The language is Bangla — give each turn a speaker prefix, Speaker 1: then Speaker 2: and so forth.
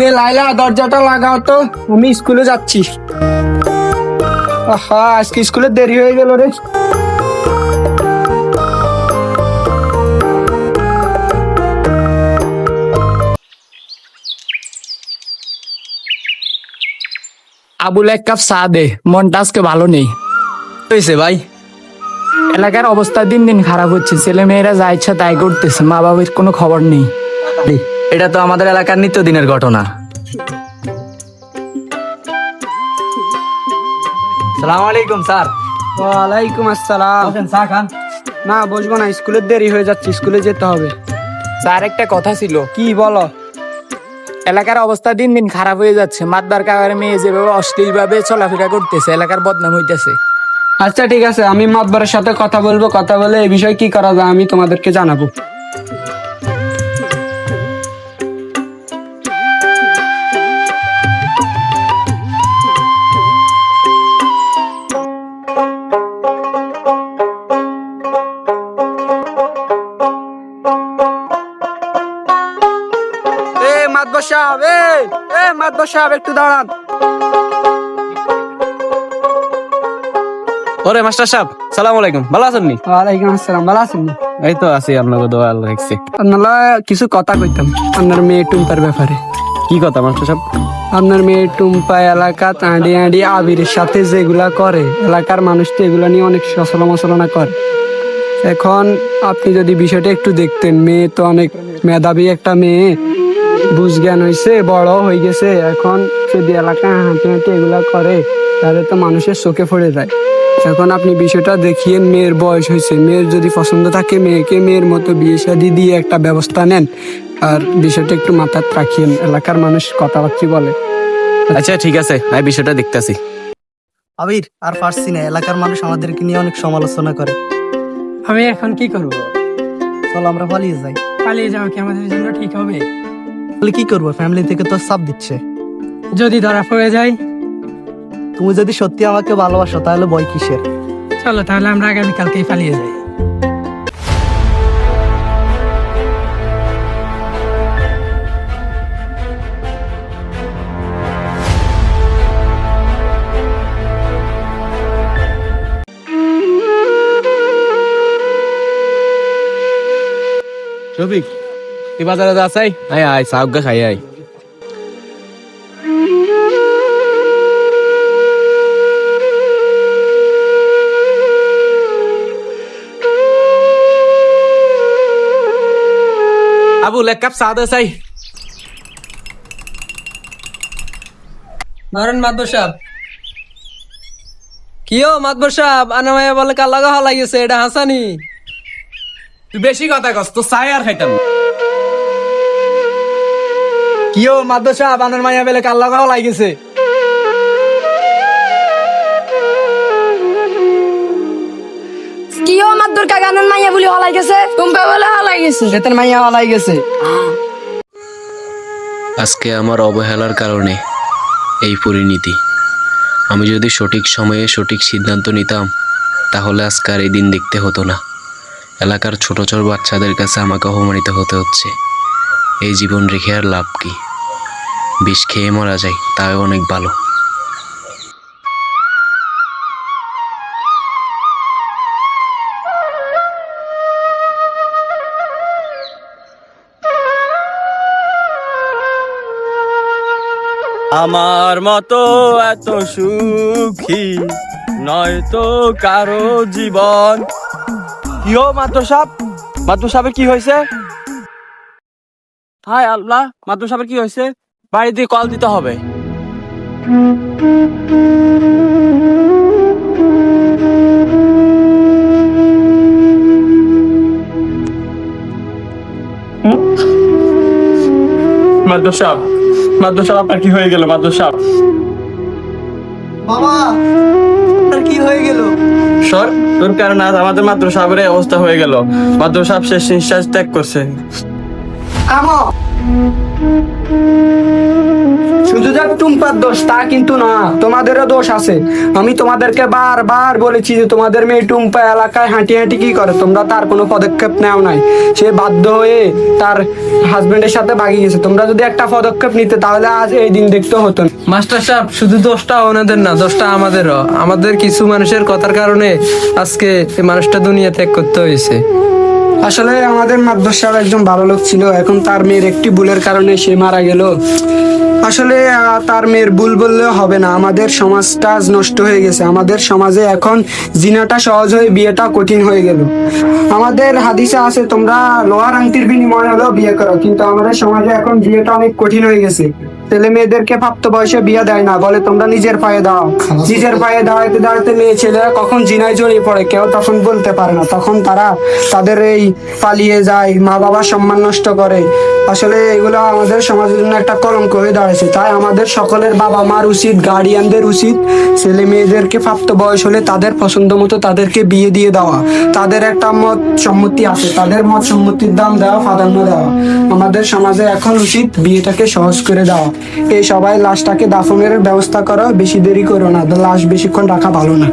Speaker 1: এ লাইলা, দরজাটা লাগাও তো, আমি স্কুলে যাচ্ছি। আহা, আজকে স্কুলে দেরি হয়ে গেল রে। আবুল, এক কাপ চা দে, মনটা আজকে ভালো নেই।
Speaker 2: হয়েছে ভাই?
Speaker 1: এলাকার অবস্থা দিন দিন খারাপ হচ্ছে, ছেলে মেয়েরা যা ইচ্ছা তাই করতেছে, মা বাবার কোনো খবর নেই।
Speaker 2: এটা তো আমাদের এলাকার নিত্যদিনের ঘটনা। সালাম আলাইকুম স্যার।
Speaker 1: ওয়ালাইকুম আসসালাম।
Speaker 2: চা খান।
Speaker 1: না, বসবো না, স্কুলের দেরি হয়ে যাচ্ছে, স্কুলে যেতে হবে। স্যার, একটা কথা ছিল। কি বলো? এলাকার অবস্থা দিন দিন খারাপ হয়ে যাচ্ছে, মাতবার কাকার মেয়ে যেভাবে অশ্লীল ভাবে চলাফেরা করতেছে, এলাকার বদনাম হইতেছে। আচ্ছা ঠিক আছে, আমি মাতবারের সাথে কথা বলবো, কথা বলে এই বিষয়ে কি করা যায় আমি তোমাদেরকে জানাবো। মাতবার সাহেব, মাতবার সাহেব, একটু দাঁড়ান।
Speaker 2: ওরে মাস্টার সাহেব, সালাম আলাইকুম, ভালো আছেন নি?
Speaker 1: ওয়ালাইকুম আসসালাম, ভালো আছেন?
Speaker 2: এই তো আছি, আপনাকে দোয়া আল্লাহ রাখছি।
Speaker 1: আপনারা কিছু কথা কইতাম আপনার মেয়ে টুম্পার ব্যাপারে।
Speaker 2: কি কথা মাস্টার সাহেব?
Speaker 1: আপনার মেয়ে টুম্পা এলাকা আঁড়ি আঁড়ি আবিরের সাথে যেগুলা করে, এলাকার মানুষ তো এগুলা নিয়ে অনেক সমালোচনা করে। এখন আপনি যদি বিষয়টা একটু দেখতেন, মেয়ে তো অনেক মেধাবী একটা মেয়ে, বুঝ জ্ঞান হয়েছে, বড় হয়ে গেছে। এখন যদি এলাকায় হাঁটি হাঁটি এগুলা করে, তাহলে তো মানুষের চোখে পড়ে যায়। এখন আপনি বিষয়টা দেখিয়েন, মেয়ের বয়স হয়েছে, মেয়ের যদি পছন্দ থাকে মেয়েকে মেয়ের মতো বিয়ে শাদী দিয়ে একটা ব্যবস্থা নেন। আর বিষয়টা একটু মাথায় রাখিয়েন, এলাকার মানুষ কথাবার্তা বলে।
Speaker 2: আচ্ছা ঠিক আছে, আমি বিষয়টা দেখতাছি।
Speaker 3: আবির, আর পারছি না, এলাকার মানুষ আমাদেরকে নিয়ে অনেক সমালোচনা করে।
Speaker 1: আমি এখন কি করব?
Speaker 3: চল আমরা পালিয়ে যাই।
Speaker 1: পালিয়ে যাওয়া কি আমাদের জন্য ঠিক হবে?
Speaker 3: তাহলে কি করবো? ফ্যামিলি থেকে তো চাপ দিচ্ছে।
Speaker 1: যদি ধরা পড়ে যায়?
Speaker 3: তুমি যদি সত্যি আমাকে ভালোবাসো তাহলে ভয় কিসের?
Speaker 1: চলো তাহলে আমরা আগামীকালকেই পালিয়ে যাই।
Speaker 2: শফিক, তুই বাজারে যাচ্ছাই? আয় আয়, সাউগা খাই আয়। আবুল, এক কাপ চা দে চাই।
Speaker 4: ধরেন মাদবর সাহেব। কিও মাদবর সাহেব, আনামায়া বলে কালা গাহা লাগিয়েছে, এটা হাসানি?
Speaker 2: তুই বেশি কথা কস, তো চাই আর খাইতাম।
Speaker 1: কিও মাদ্রাসা সাহেব, আনার মাইয়া বেলে কাল্লা গাও লাগিয়েছে।
Speaker 5: কিও মাদুর কাগানের মাইয়া বলি হলাই গেছে, টুম্পা বলে হলাই গেছে,
Speaker 1: সেতের মাইয়া হলাই গেছে।
Speaker 6: আজকে আমার অবহেলার কারণে এই পরিণতি। আমি যদি সঠিক সময়ে সঠিক সিদ্ধান্ত নিতাম, তাহলে আজকে আর এই দিন দেখতে হতো না। এলাকার ছোট ছোট বাচ্চাদের কাছে আমাকে অপমানিত হতে হচ্ছে। এই জীবন রেখে আর লাভ কি? বিষ খেয়ে মারা যায়, তাও অনেক ভালো।
Speaker 7: আমার মতো এত সুখী নয় তো কারো জীবন।
Speaker 2: কিও মাদ্রাস সাহেব, মাদ্রাস সাহেবের কি হয়েছে? হায় আল্লাহ, মাদ্রাস সাহেবের কি হয়েছে? বাড়িতে কল দিতে হবে। মাদ্রাস সাহেব, মাদ্রাস সাহেব, আপনার কি হয়ে গেল? মাদ্রাস সাহেব,
Speaker 3: বাবা, আপনার কি হয়ে গেল?
Speaker 7: সর, তোর কারণে আজ আমাদের মাদ্রাস সাহেবের এই অবস্থা হয়ে গেল। মাদ্রাস সাহেব শেষ নিঃশ্বাস ত্যাগ করছে।
Speaker 1: থামো। শুধু যে টুম্পার দোষ তা কিন্তু না, তোমাদেরও দোষ আছে। আমি তোমাদেরকে বারবার বলেছি যে তোমাদের মেয়ে টুম্পা এলাকায় হাঁটি হাঁটি কি করে, তোমরা তার কোনো পদক্ষেপ নেও নাই। সে বাধ্য হয়ে তার হাজবেন্ডের সাথে ভাগিয়ে গেছে। তোমরা যদি একটা পদক্ষেপ নিতে তাহলে আজ এই দিন দেখতে হতো না।
Speaker 4: মাস্টার সাহেব, শুধু দোষটা ওনাদের না, দোষটা আমাদেরও। আমাদের কিছু মানুষের কথার কারণে আজকে এই মানুষটা দুনিয়া ত্যাগ করতে হয়েছে।
Speaker 1: আসলে আমাদের মাদ্রাস সাহেব একজন ভালো লোক ছিল, এখন তার মেয়ের একটি ভুলের কারণে সে মারা গেল। আসলে তার মেয়ের ভুল বললেও হবে না, আমাদের সমাজটা আজ নষ্ট হয়ে গেছে। আমাদের সমাজে এখন জিনাটা সহজ হয়ে বিয়েটা কঠিন হয়ে গেল। আমাদের হাদিসে আছে তোমরা লোহার আংটির বিনিময়ে হলেও বিয়ে করো, কিন্তু আমাদের সমাজে এখন বিয়েটা অনেক কঠিন হয়ে গেছে। ছেলে মেয়েদেরকে প্রাপ্ত বয়সে বিয়ে দেয় না, বলে তোমরা নিজের পায়ে দাও। নিজের পায়ে দাঁড়াতে দাঁড়াতে মেয়ে ছেলেরা কখন জিনায় জড়িয়ে পড়ে কেউ তখন বলতে পারে না। তখন তারা তাদের এই পালিয়ে যায়, মা বাবার সম্মান নষ্ট করে। আসলে এগুলো আমাদের সমাজের জন্য একটা কলঙ্ক হয়ে দাঁড়াচ্ছে। তাই আমাদের সকলের বাবা মার উচিত, গার্ডিয়ানদের উচিত ছেলে মেয়েদেরকে প্রাপ্ত বয়স হলে তাদের পছন্দ মতো তাদেরকে বিয়ে দিয়ে দেওয়া। তাদের একটা মত সম্মতি আছে, তাদের মত সম্মতির দাম দেওয়া, প্রাধান্য দেওয়া। আমাদের সমাজে এখন উচিত বিয়েটাকে সহজ করে দেওয়া। এই সবাই লাশটাকে দাফনের ব্যবস্থা করো, বেশি দেরি করো না, লাশ বেশিক্ষণ রাখা ভালো না।